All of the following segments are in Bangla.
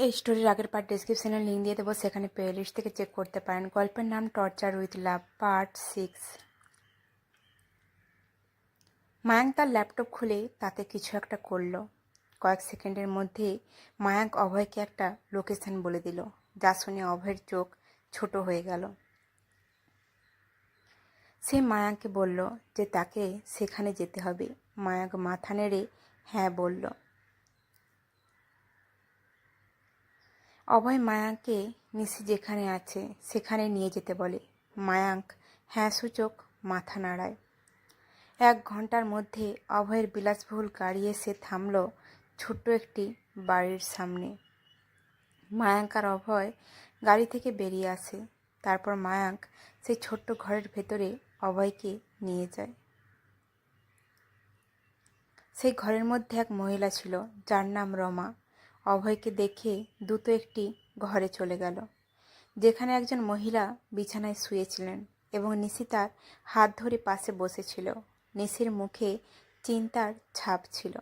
এই স্টোরির আগের পার্ট ডেসক্রিপশনে লিঙ্ক দিয়ে দেবো, সেখানে প্লেলিস্ট থেকে চেক করতে পারেন। গল্পের নাম torture with love, part 6। Mayank তার ল্যাপটপ খুলে তাতে কিছু একটা করল। কয়েক সেকেন্ডের মধ্যে মায়াঙ্ক অভয়কে একটা লোকেশন বলে দিল, যা শুনে অভয়ের চোখ ছোট হয়ে গেল। সে মায়াঙ্ককে বলল যে তাকে সেখানে যেতে হবে। মায়াঙ্ক মাথা নেড়ে হ্যাঁ বলল। অভয় মায়াঙ্ককে নিশি যেখানে আছে সেখানে নিয়ে যেতে বলে। মায়াঙ্ক হ্যাঁ সূচক মাথা নাড়ায়। 1 ঘন্টার মধ্যে অভয়ের বিলাসবহুল গাড়ি এসে থামল ছোট্ট একটি বাড়ির সামনে। মায়াঙ্ক আর অভয় গাড়ি থেকে বেরিয়ে আসে। তারপর মায়াঙ্ক সেই ছোট্ট ঘরের ভেতরে অভয়কে নিয়ে যায়। সেই ঘরের মধ্যে এক মহিলা ছিল, যার নাম রমা। অভয়কে দেখে দ্রুত একটি ঘরে চলে গেল, যেখানে একজন মহিলা বিছানায় শুয়েছিলেন এবং নিশি তার হাত ধরে পাশে বসেছিল। নিশির মুখে চিন্তার ছাপ ছিল।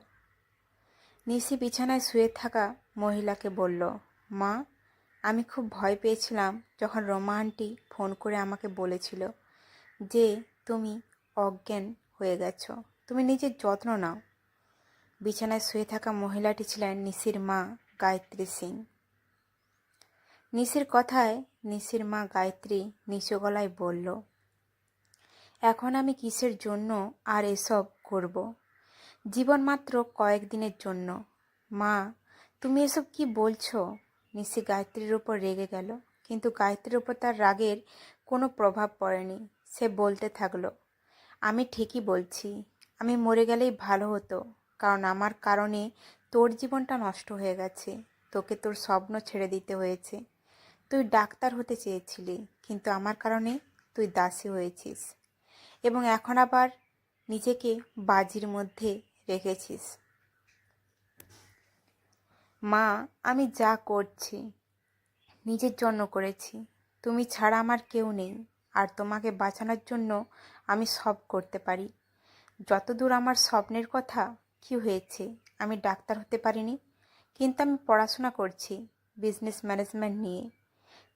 নিশি বিছানায় শুয়ে থাকা মহিলাকে বলল, মা, আমি খুব ভয় পেয়েছিলাম যখন রমা আন্টি ফোন করে আমাকে বলেছিল যে তুমি অজ্ঞান হয়ে গেছো। তুমি নিজের যত্ন নাও। বিছানায় শুয়ে থাকা মহিলাটি ছিলেন নিশির মা, গায়ত্রী সিং। নিশির কথায় নিশির মা গায়ত্রী নিচু গলায় বলল, এখন আমি কিসের জন্য আর এসব করব? জীবন মাত্র কয়েকদিনের জন্য। মা, তুমি এসব কি বলছো? নিশি গায়ত্রীর উপর রেগে গেল, কিন্তু গায়ত্রীর উপর তার রাগের কোনো প্রভাব পড়েনি। সে বলতে থাকলো, আমি ঠিকই বলছি। আমি মরে গেলেই ভালো হতো, কারণ আমার কারণে তোর জীবনটা নষ্ট হয়ে গেছে। তোকে তোর স্বপ্ন ছেড়ে দিতে হয়েছে। তুই ডাক্তার হতে চেয়েছিলি, কিন্তু আমার কারণে তুই দাসী হয়েছিস এবং এখন আবার নিজেকে বাজির মধ্যে রেখেছিস। মা, আমি যা করছি নিজের জন্য করেছি। তুমি ছাড়া আমার কেউ নেই, আর তোমাকে বাঁচানোর জন্য আমি সব করতে পারি। যতদূর আমার স্বপ্নের কথা, কি হয়েছে? আমি ডাক্তার হতে পারিনি, কিন্তু আমি পড়াশোনা করছি বিজনেস ম্যানেজমেন্ট নিয়ে।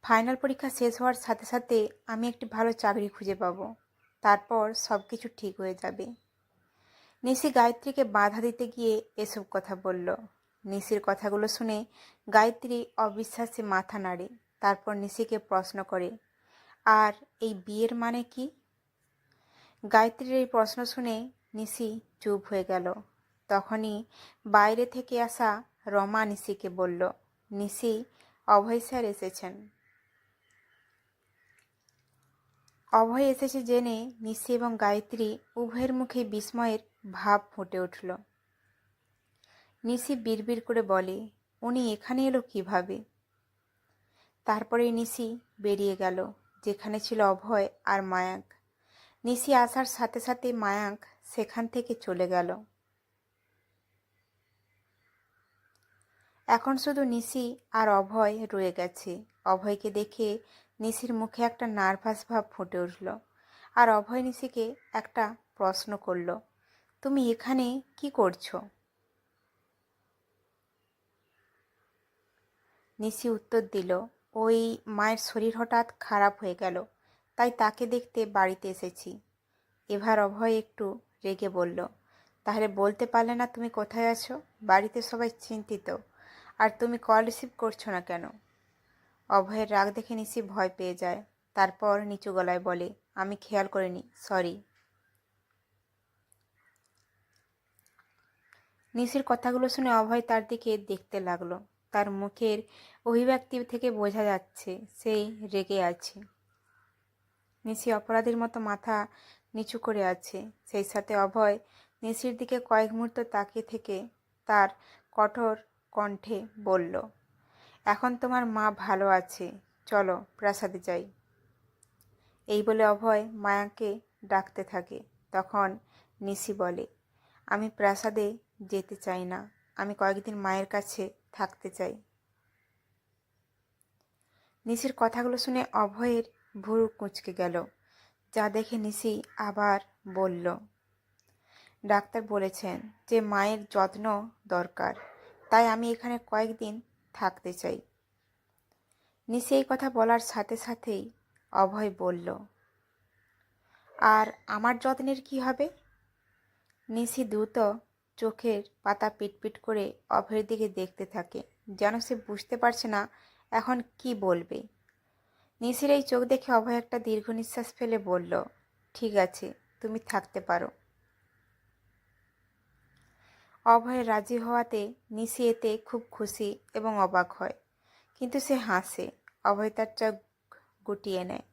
ফাইনাল পরীক্ষা শেষ হওয়ার সাথে সাথে আমি একটি ভালো চাকরি খুঁজে পাবো। তারপর সব কিছু ঠিক হয়ে যাবে। নিশি গায়ত্রীকে বাধা দিতে গিয়ে এসব কথা বলল। নিশির কথাগুলো শুনে গায়ত্রী অবিশ্বাসে মাথা নাড়ে। তারপর নিশিকে প্রশ্ন করে, আর এই বিয়ের মানে কি? গায়ত্রীর এই প্রশ্ন শুনে নিশি চুপ হয়ে গেল। তখনই বাইরে থেকে আসা রমা নিশিকে বলল, নিশি, অভয় স্যার এসেছেন। অভয় এসেছে জেনে নিশি এবং গায়ত্রী উভয়ের মুখে বিস্ময়ের ভাব ফুটে উঠল। নিশি বিড়বিড় করে বলে, উনি এখানে এলো কিভাবে? তারপরে নিশি বেরিয়ে গেল, যেখানে ছিল অভয় আর মায়াঙ্ক। নিশি আসার সাথে সাথে মায়াঙ্ক সেখান থেকে চলে গেল। এখন শুধু নিশি আর অভয় রয়ে গেছে। অভয়কে দেখে নিশির মুখে একটা নার্ভাস ভাব ফুটে উঠল, আর অভয় নিশিকে একটা প্রশ্ন করল, তুমি এখানে কি করছো? নিশি উত্তর দিল, ওই মায়ের শরীর হঠাৎ খারাপ হয়ে গেল, তাই তাকে দেখতে বাড়িতে এসেছি। এবার অভয় একটু রেগে বলল, তাহলে বলতে পারলে না তুমি কোথায় আছো? বাড়িতে সবাই চিন্তিত, আর তুমি কল রিসিভ করছো না কেন? অভয়ের রাগ দেখে নিশি ভয় পেয়ে যায়। তারপর নিচু গলায় বলে, আমি খেয়াল করিনি, সরি। নিশির কথাগুলো শুনে অভয় তার দিকে দেখতে লাগলো। তার মুখের অভিব্যক্তি থেকে বোঝা যাচ্ছে সেই রেগে আছে। নিশি অপরাধীর মতো মাথা নিচু করে আছে। সেই সাথে অভয় নিশির দিকে কয়েক মুহূর্ত তাকিয়ে থেকে তার কঠোর কণ্ঠে বলল, এখন তোমার মা ভালো আছে, চলো প্রাসাদে যাই। এই বলে অভয় মায়াকে ডাকতে থাকে। তখন নিশি বলে, আমি প্রাসাদে যেতে চাই না, আমি কয়েকদিন মায়ের কাছে থাকতে চাই। নিশির কথাগুলো শুনে অভয়ের ভুরু কুঁচকে গেল, যা দেখে নিশি আবার বলল, ডাক্তার বলেছেন যে মায়ের যত্ন দরকার, তাই আমি এখানে কয়েকদিন থাকতে চাই। নিশি এই কথা বলার সাথে সাথেই অভয় বলল, আর আমার যত্নের কি হবে? নিশি দ্রুত চোখের পাতা পিটপিট করে অভয়ের দিকে দেখতে থাকে, যেন সে বুঝতে পারছে না এখন কি বলবে। নিশির এই চোখ দেখে অভয় একটা দীর্ঘ নিঃশ্বাস ফেলে বলল, ঠিক আছে, তুমি থাকতে পারো। অভয়ের রাজি হওয়াতে নিশি এতে খুব খুশি এবং অবাক হয়, কিন্তু সে হাসে। অভয় তার চোখ গুটিয়ে নেয়।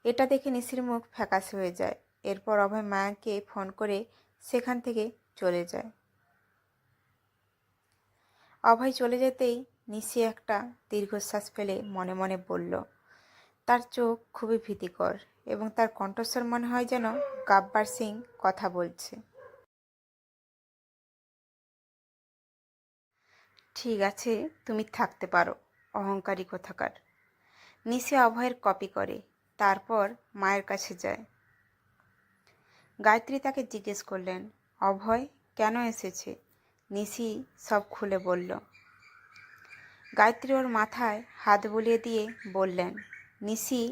এটা দেখে নিশির মুখ ফ্যাকাশে হয়ে যায়। এরপর অভয় মায়াকে ফোন করে সেখান থেকে চলে যায়। অভয় চলে যেতেই নিশি একটা দীর্ঘশ্বাস ফেলে মনে মনে বলল, তার চোখ খুবই ভীতিকর এবং তার কণ্ঠস্বর মনে হয় যেন গাব্বার সিং কথা বলছে। ঠিক আছে, তুমি থাকতে পারো, অহংকারী কোথাকার। নিশি অভয়ের কপি করে, তারপর মায়ের কাছে যায়। গায়ত্রী তাকে জিজ্ঞেস করলেন, অভয় কেন এসেছে? নিশি সব খুলে বলল। গায়ত্রী ওর মাথায় হাত বুলিয়ে দিয়ে বললেন, নিশি,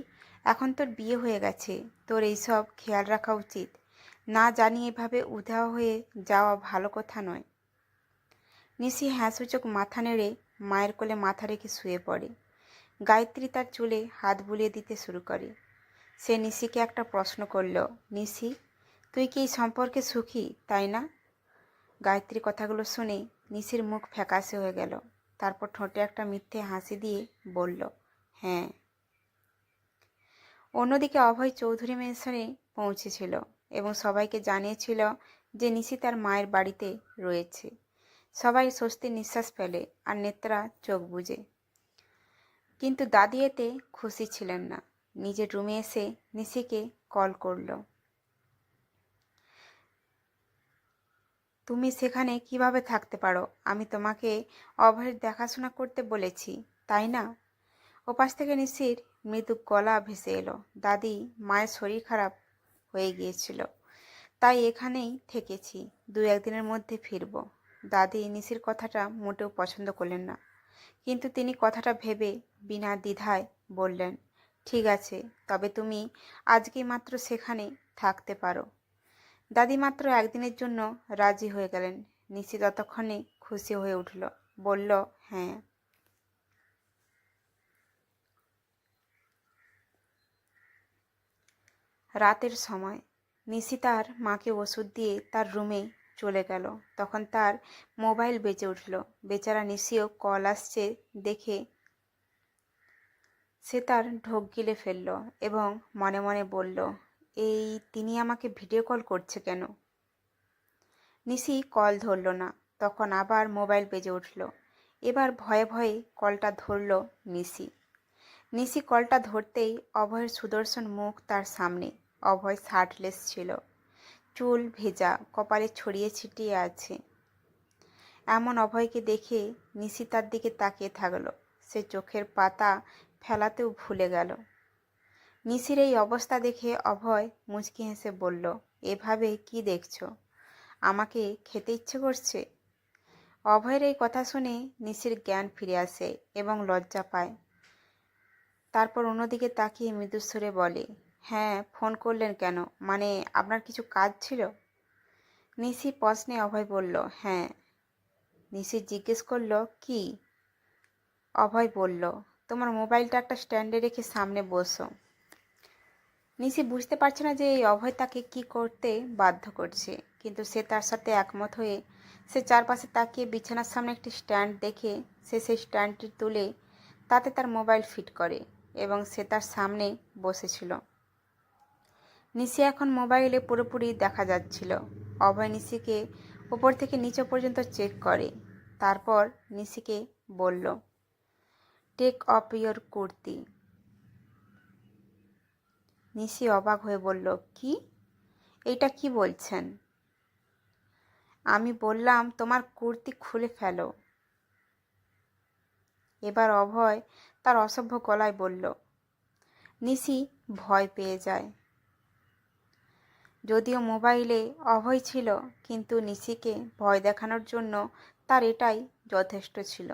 এখন তোর বিয়ে হয়ে গেছে, তোর এইসব খেয়াল রাখা উচিত। না জানিয়ে এভাবে উধাও হয়ে যাওয়া ভালো কথা নয়। নিশি হ্যাঁসূচক মাথা নেড়ে মায়ের কোলে মাথা রেখে শুয়ে পড়ে। গায়ত্রী তার চুলে হাত বুলিয়ে দিতে শুরু করে। সে নিশিকে একটা প্রশ্ন করল, নিশি, তুই কি এই সম্পর্কে সুখী, তাই না? গায়ত্রী কথাগুলো শুনে নিশির মুখ ফ্যাকাশে হয়ে গেল। তারপর ঠোঁটে একটা মিথ্যে হাসি দিয়ে বলল, হ্যাঁ। অন্যদিকে অভয় চৌধুরী ম্যানশনে পৌঁছেছিল এবং সবাইকে জানিয়েছিল যে নিশি তার মায়ের বাড়িতে রয়েছে। সবাই স্বস্তির নিঃশ্বাস ফেলে আর নেত্রা চোখ বুজে। কিন্তু দাদি এতে খুশি ছিলেন না। নিজের রুমে এসে নিশিকে কল করল। তুমি সেখানে কিভাবে থাকতে পারো? আমি তোমাকে অভয়ের দেখাশোনা করতে বলেছি, তাই না? ওপাশ থেকে নিশির মৃদু গলা ভেসে এলো, দাদি, মায়ের শরীর খারাপ হয়ে গিয়েছিল, তাই এখানেই থেকেছি, 2-1 দিনের মধ্যে ফিরব। দাদি নিশির কথাটা মোটেও পছন্দ করলেন না, কিন্তু তিনি কথাটা ভেবে বিনা দ্বিধায় বললেন, ঠিক আছে, তবে তুমি আজকেই মাত্র সেখানে থাকতে পারো। দাদি মাত্র 1 দিনের জন্য রাজি হয়ে গেলেন। নিশি ততক্ষণে খুশি হয়ে উঠল, বলল, হ্যাঁ। রাতের সময় নিশি তার মাকে ওষুধ দিয়ে তার রুমে চলে গেল। তখন তার মোবাইল বেজে উঠল। বেচারা নিশিও কল আসছে দেখে সে তার ঢোক গিলে ফেলল এবং মনে মনে বলল, তিনি আমাকে ভিডিও কল করছে কেন? নিশি কল ধরল না। তখন আবার মোবাইল বেজে উঠল। এবার ভয়ে ভয়ে কলটা ধরল নিশি। নিশি কলটা ধরতেই অভয়ের সুদর্শন মুখ তার সামনে। অভয় শার্টলেস ছিল, চুল ভেজা, কপালে ছড়িয়ে ছিটিয়ে আছে। এমন অভয়কে দেখে নিশি তার দিকে তাকিয়ে থাকল। সে চোখের পাতা ফেলাতেও ভুলে গেল। নিশির এই অবস্থা দেখে অভয় মুচকি হেসে বলল, এভাবে কি দেখছো? আমাকে খেতে ইচ্ছে করছে? অভয়ের এই কথা শুনে নিশির জ্ঞান ফিরে আসে এবং লজ্জা পায়। তারপর অন্যদিকে তাকিয়ে মৃদুস্বরে বলে, হ্যাঁ, ফোন করলেন কেন? মানে আপনার কিছু কাজ ছিল? নিশি প্রশ্নে অভয় বলল, হ্যাঁ। নিশি জিজ্ঞেস করল, কি? অভয় বলল, তোমার মোবাইলটা একটা স্ট্যান্ডে রেখে সামনে বসো। নিশি বুঝতে পারছে না যে এই অভয় তাকে কি করতে বাধ্য করছে, কিন্তু সে তার সাথে একমত হয়ে সে চারপাশে তাকিয়ে বিছানার সামনে একটি স্ট্যান্ড দেখে সে সেই স্ট্যান্ডটি তুলে তাতে তার মোবাইল ফিট করে এবং সে তার সামনে বসেছিল। নিশি এখন মোবাইলে পুরোপুরি দেখা যাচ্ছিল। অভয় নিশিকে উপর থেকে নিচে পর্যন্ত চেক করে। তারপর নিশিকে বলল, টেক অফ ইয়োর কুর্তি। নিশি অবাক হয়ে বলল, কি? এইটা কি বলছেন? আমি বললাম তোমার কুর্তি খুলে ফেলো। এবার অভয় তার অসভ্য গলায় বলল। নিশি ভয় পেয়ে যায়। যদিও মোবাইলে অভয় ছিল, কিন্তু নিশিকে ভয় দেখানোর জন্য তার এটাই যথেষ্ট ছিল।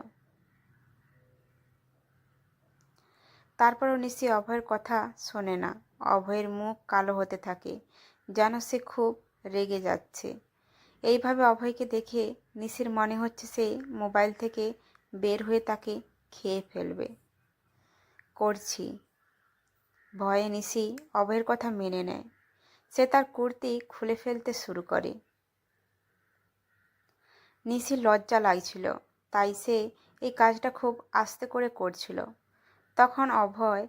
তারপরও নিশি অভয়ের কথা শোনে না। অভয়ের মুখ কালো হতে থাকে, যেন সে খুব রেগে যাচ্ছে। এইভাবে অভয়কে দেখে নিশির মনে হচ্ছে সে মোবাইল থেকে বের হয়ে তাকে খেয়ে ফেলবে। করছি। ভয়ে নিশি অভয়ের কথা মেনে নেয়। সে তার কুর্তি খুলে ফেলতে শুরু করে। নিশির লজ্জা লাগছিল, তাই সে এই কাজটা খুব আস্তে করে করছিল। তখন অভয়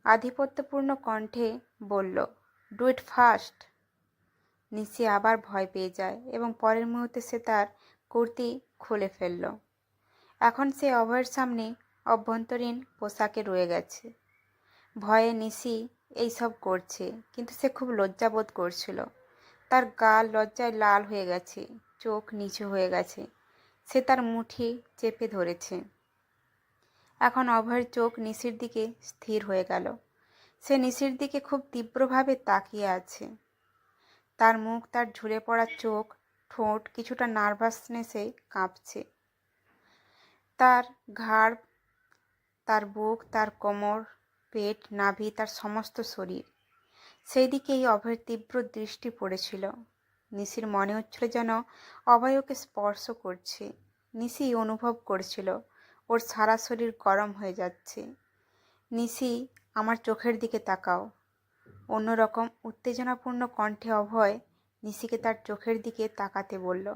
আধিপত্যপূর্ণ কণ্ঠে বলল, ডু ইট ফাস্ট। নিশি আবার ভয় পেয়ে যায় এবং পরের মুহূর্তে সে তার কুর্তি খুলে ফেলল। এখন সে অভয়ের সামনে অভ্যন্তরীণ পোশাকে রয়ে গেছে। ভয়ে নিশি এইসব করছে, কিন্তু সে খুব লজ্জাবোধ করছিল। তার গাল লজ্জায় লাল হয়ে গেছে, চোখ নিচু হয়ে গেছে। সে তার মুঠি চেপে ধরেছে। এখন অভয়ের চোখ নিশির দিকে স্থির হয়ে গেল। সে নিশির দিকে খুব তীব্রভাবে তাকিয়ে আছে। তার মুখ, তার ঝুলে পড়া চোখ, ঠোঁট কিছুটা নার্ভাসনেসে কাঁপছে। তার ঘাড়, তার বুক, তার কোমর, পেট, নাভি, তার সমস্ত শরীর, সেই দিকেই অভয়ের তীব্র দৃষ্টি পড়েছিল। নিশির মনে হচ্ছিল যেন অভয় ওকে স্পর্শ করছে। নিশি অনুভব করছিল ওর সারা শরীর গরম হয়ে যাচ্ছে। নিশি, আমার চোখের দিকে তাকাও। অন্যরকম উত্তেজনাপূর্ণ কণ্ঠে অভয় নিশিকে তার চোখের দিকে তাকাতে বলল।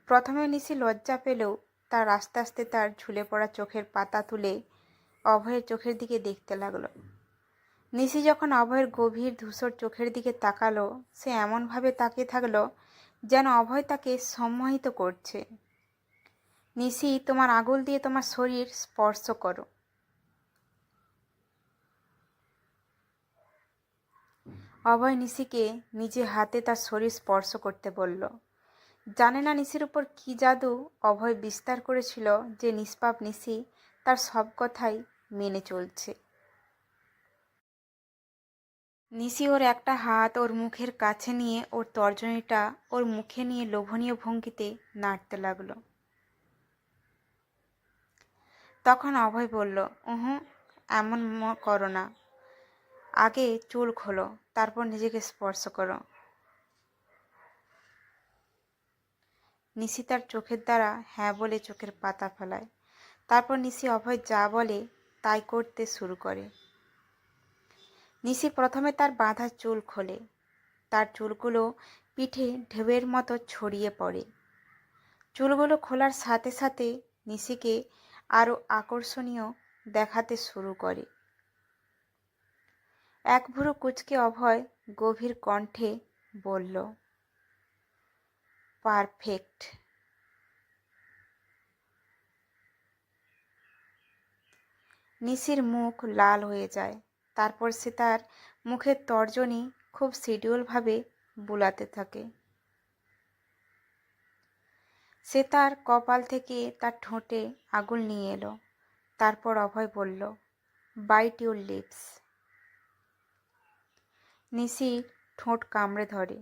প্রথমে নিশি লজ্জা পেলেও তার আস্তে আস্তে তার ঝুলে পড়া চোখের পাতা তুলে অভয়ের চোখের দিকে দেখতে লাগলো। নিশি যখন অভয়ের গভীর ধূসর চোখের দিকে তাকালো, সে এমনভাবে তাকিয়ে থাকলো যেন অভয় তাকে সম্মোহিত করছে। নিশি, তোমার আঙুল দিয়ে তোমার শরীর স্পর্শ করো। অভয় নিশিকে নিজে হাতে তার শরীর স্পর্শ করতে বলল। জানে না নিশির উপর কী জাদু অভয় বিস্তার করেছিল যে নিষ্পাপ নিশি তার সব কথাই মেনে চলছে। নিশি ওর একটা হাত ওর মুখের কাছে নিয়ে ওর তর্জনীটা ওর মুখে নিয়ে লোভনীয় ভঙ্গিতে নাড়তে লাগলো। তখন অভয় বলল, এমন করো না। আগে চুল খোলো, তারপর নিজেকে স্পর্শ করো। নিশি তার চোখের দ্বারা হ্যাঁ বলে চোখের পাতা ফেলায়। তারপর নিশি অভয় যা বলে তাই করতে শুরু করে। নিশি প্রথমে তার বাঁধা চুল খোলে। তার চুলগুলো পিঠে ঢেউয়ের মতো ছড়িয়ে পড়ে। চুলগুলো খোলার সাথে সাথে নিশিকে আরও আকর্ষণীয় দেখাতে শুরু করে। এক ভুরু কুঁচকে অভয় গভীর কণ্ঠে বলল, পারফেক্ট। নিশির মুখ লাল হয়ে যায়। তারপর সে তার মুখের তর্জনী খুব শিডিউলভাবে বুলাতে থাকে। সে তার কপাল থেকে তার ঠোঁটে আঙুল নিয়ে এলো। তারপর অভয় বলল, বাইট ইউর লিপস। নিশি ঠোঁট কামড়ে ধরে।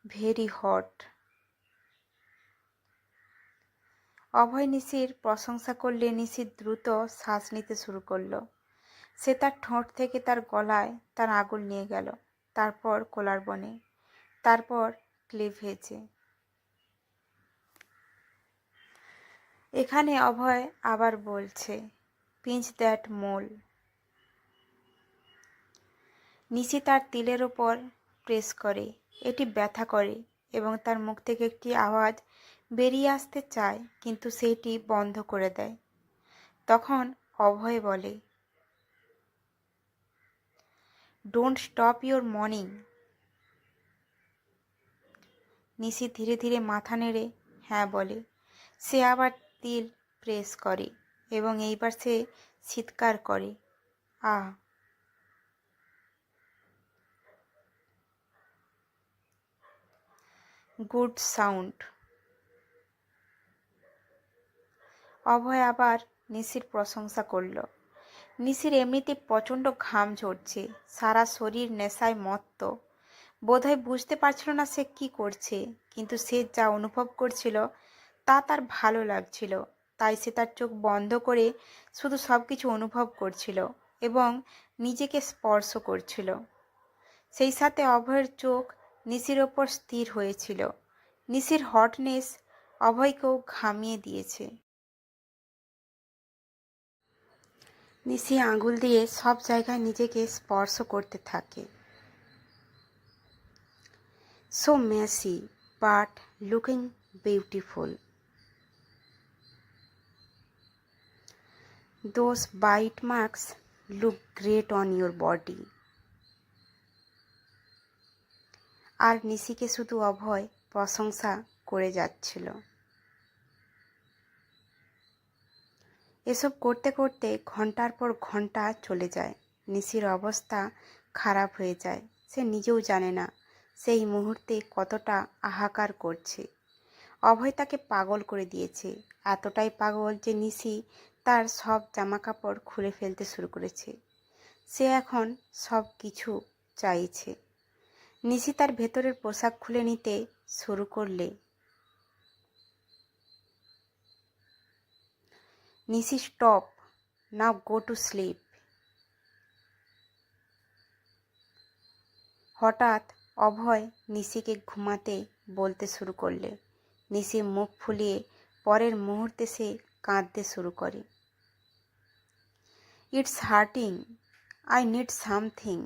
Very hot. অভয় নিশির প্রশংসা করলে নিশি দ্রুত শ্বাস নিতে শুরু করলো। সে তার ঠোঁট থেকে তার গলায় তার আঙুল নিয়ে গেল, তারপর কোলার বনে, তারপর ক্লিভেজে। এখানে অভয় আবার বলছে, পিঞ্চ দ্যাট মোল। নিশি তার তিলের ওপর প্রেস করে। এটি ব্যথা করে এবং তার মুখ থেকে একটি আওয়াজ বেরিয়ে আসতে চায়, কিন্তু সেটি বন্ধ করে দেয়। তখন অভয় বলে, ডোন্ট স্টপ ইউর মর্নিং। নিশি ধীরে ধীরে মাথা নেড়ে হ্যাঁ বলে। সে আবার তিল প্রেস করে এবং এইবার সে চিৎকার করে, আহ। Good sound. অভয় আবার নিশির প্রশংসা করল। নিশির এমনিতে প্রচণ্ড ঘাম ঝরছে, সারা শরীর নেশায় মত্ত। বোধহয় বুঝতে পারছিল না সে কি করছে, কিন্তু সে যা অনুভব করছিল তা তার ভালো লাগছিল। তাই সে তার চোখ বন্ধ করে শুধু সব কিছু অনুভব করছিল এবং নিজেকে স্পর্শ করছিল। সেই সাথে অভয়ের চোখ নিশির ওপর স্থির হয়েছিল। নিশির হটনেস অভয়কেও ঘামিয়ে দিয়েছে। নিশি আঙুল দিয়ে সব জায়গায় নিজেকে স্পর্শ করতে থাকে। So Messi but looking beautiful. Those bite marks look great on your body. আর নিশিকে শুধু অভয় প্রশংসা করে যাচ্ছিল। এসব করতে করতে ঘন্টার পর ঘন্টা চলে যায়। নিশির অবস্থা খারাপ হয়ে যায়। সে নিজেও জানে না সেই মুহূর্তে কতটা হাহাকার করছে। অভয় তাকে পাগল করে দিয়েছে, এতটাই পাগল যে নিশি তার সব জামাকাপড় খুলে ফেলতে শুরু করেছে। সে এখন সব কিছু চাইছে। নিশি তার ভেতরের পোশাক খুলে নিতে শুরু করলে Nishi stop, now go to sleep. হঠাৎ অভয় নিশিকে ঘুমাতে বলতে শুরু করলে। নিশি মুখ ফুলিয়ে পরের মুহূর্তে সে কাঁদতে শুরু করে। It's hurting, I need something.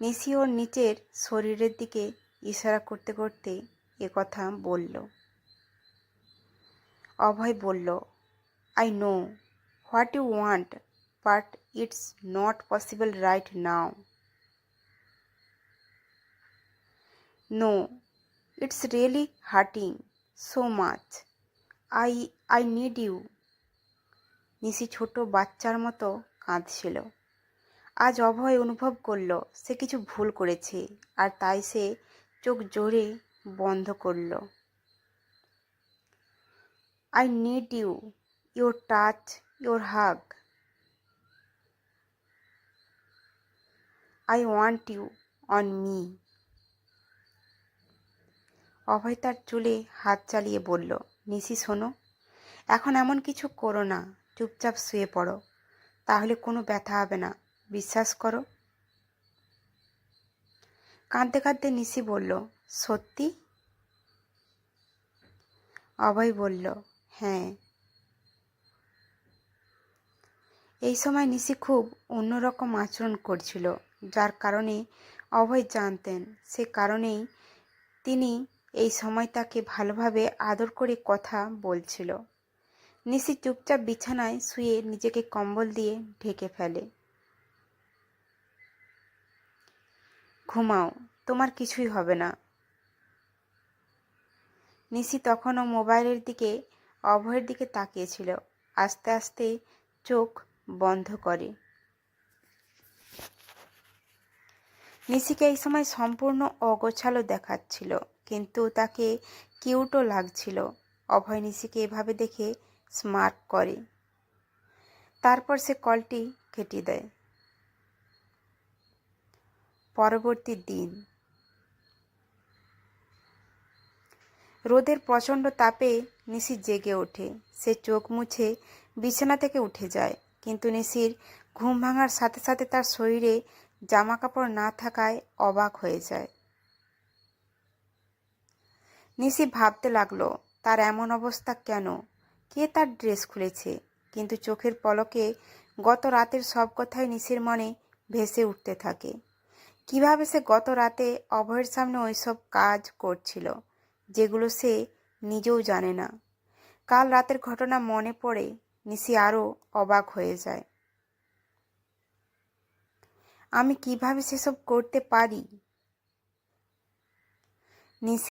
Nishi ওর নিচের শরীরের দিকে ইশারা করতে করতে একথা বলল। অভয় বলল, I know what you want, but it's not possible right now. No, it's really hurting so much. I need you. Nishi ছোট বাচ্চার মতো কাঁদছিল। আজ অভয় অনুভব করল সে কিছু ভুল করেছে, আর তাই সে চোখ জোরে বন্ধ করল। I need you, your touch, your hug. I want you on me. অভয় তার চুলে হাত চালিয়ে বলল, নিশি শোনো, এখন এমন কিছু করো না, চুপচাপ শুয়ে পড়ো, তাহলে কোনো ব্যথা হবে না, বিশ্বাস করো। কাঁদতে কাঁদতে নিশি বলল, সত্যি? অভয় বলল, হ্যাঁ। এই সময় নিশি খুব অন্যরকম আচরণ করছিল, যার কারণে অভয় জানতেন। সে কারণেই তিনি এই সময় তাকে ভালোভাবে আদর করে কথা বলছিল। নিশি চুপচাপ বিছানায় শুয়ে নিজেকে কম্বল দিয়ে ঢেকে ফেলে। ঘুমাও, তোমার কিছুই হবে না। নিশি তখনও মোবাইলের দিকে অভয়ের দিকে তাকিয়েছিল। আস্তে আস্তে চোখ বন্ধ করে। নিশিকে এই সময় সম্পূর্ণ অগোছালো দেখাচ্ছিল, কিন্তু তাকে কিউটও লাগছিল। অভয় নিশিকে এভাবে দেখে স্মার্ট করে। তারপর সে কলটি কেটে দেয়। পরবর্তী দিন। রোদের প্রচণ্ড তাপে নিশি জেগে ওঠে। সে চোখ মুছে বিছানা থেকে উঠে যায়, কিন্তু নিশির ঘুম ভাঙার সাথে সাথে তার শরীরে জামা কাপড় না থাকায় অবাক হয়ে যায়। নিশি ভাবতে লাগলো, তার এমন অবস্থা কেন, কে তার ড্রেস খুলেছে? কিন্তু চোখের পলকে গত রাতের সব কথাই নিশির মনে ভেসে উঠতে থাকে। কিভাবে সে গত রাতে অভয়ের সামনে ওইসব কাজ করছিল, যেগুলো সে নিজেও জানে না। কাল রাতের ঘটনা মনে পড়ে নিশি আরও অবাক হয়ে যায়। আমি কিভাবে সেসব করতে পারি? নিশি